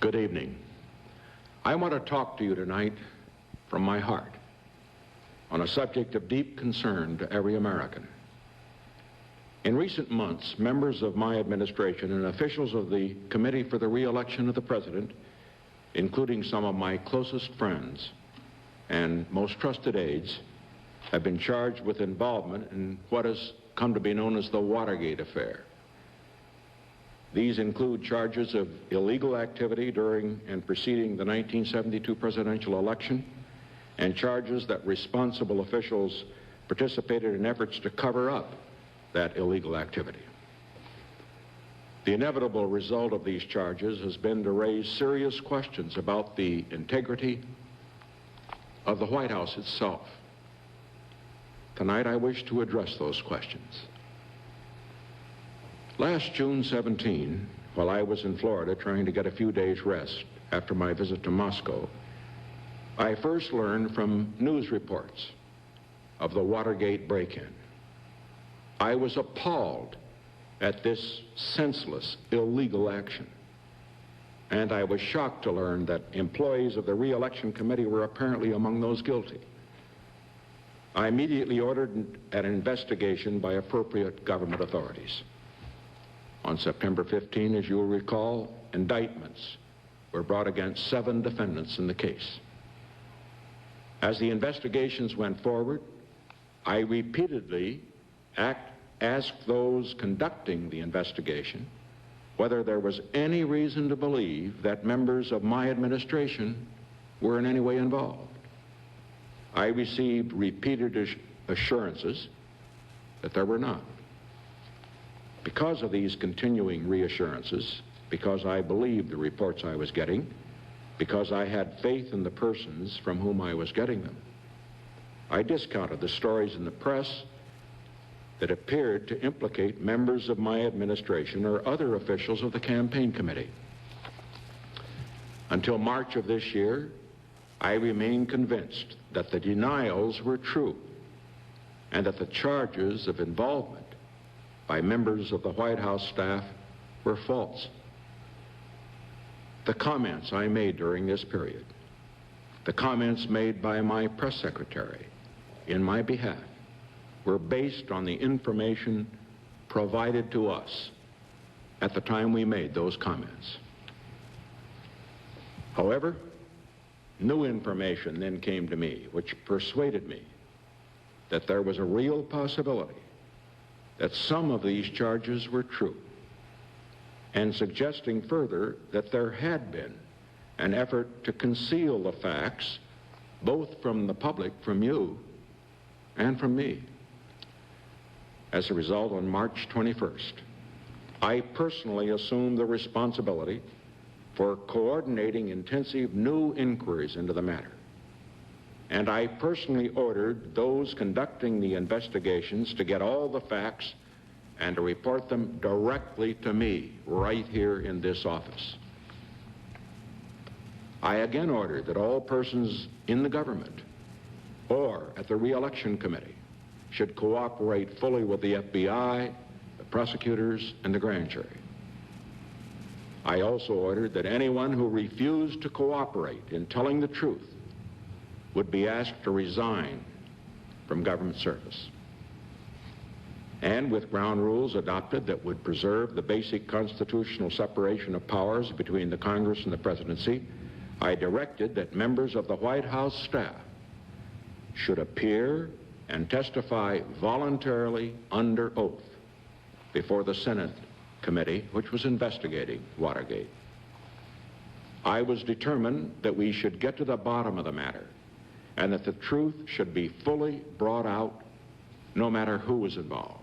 Good evening. I want to talk to you tonight from my heart on a subject of deep concern to every American. In recent months, members of my administration and officials of the Committee for the Re-election of the President, including some of my closest friends and most trusted aides, have been charged with involvement in what has come to be known as the Watergate affair. These include charges of illegal activity during and preceding the 1972 presidential election, and charges that responsible officials participated in efforts to cover up that illegal activity. The inevitable result of these charges has been to raise serious questions about the integrity of the White House itself. Tonight, I wish to address those questions. Last June 17, while I was in Florida trying to get a few days rest after my visit to Moscow, I first learned from news reports of the Watergate break-in. I was appalled at this senseless, illegal action. And I was shocked to learn that employees of the Re-election Committee were apparently among those guilty. I immediately ordered an investigation by appropriate government authorities. On September 15, as you will recall, indictments were brought against 7 defendants in the case. As the investigations went forward, I repeatedly asked those conducting the investigation whether there was any reason to believe that members of my administration were in any way involved. I received repeated assurances that there were not. Because of these continuing reassurances, because I believed the reports I was getting, because I had faith in the persons from whom I was getting them, I discounted the stories in the press that appeared to implicate members of my administration or other officials of the campaign committee. Until March of this year, I remained convinced that the denials were true and that the charges of involvement by members of the White House staff were false. The comments I made during this period, the comments made by my press secretary in my behalf, were based on the information provided to us at the time we made those comments. However, new information then came to me which persuaded me that there was a real possibility that some of these charges were true, and suggesting further that there had been an effort to conceal the facts both from the public, from you, and from me. As a result, on March 21st, I personally assumed the responsibility for coordinating intensive new inquiries into the matter. And I personally ordered those conducting the investigations to get all the facts and to report them directly to me right here in this office. I again ordered that all persons in the government or at the Re-election Committee should cooperate fully with the FBI, the prosecutors, and the grand jury. I also ordered that anyone who refused to cooperate in telling the truth would be asked to resign from government service. And with ground rules adopted that would preserve the basic constitutional separation of powers between the Congress and the presidency, I directed that members of the White House staff should appear and testify voluntarily under oath before the Senate committee which was investigating Watergate. I was determined that we should get to the bottom of the matter and that the truth should be fully brought out no matter who was involved.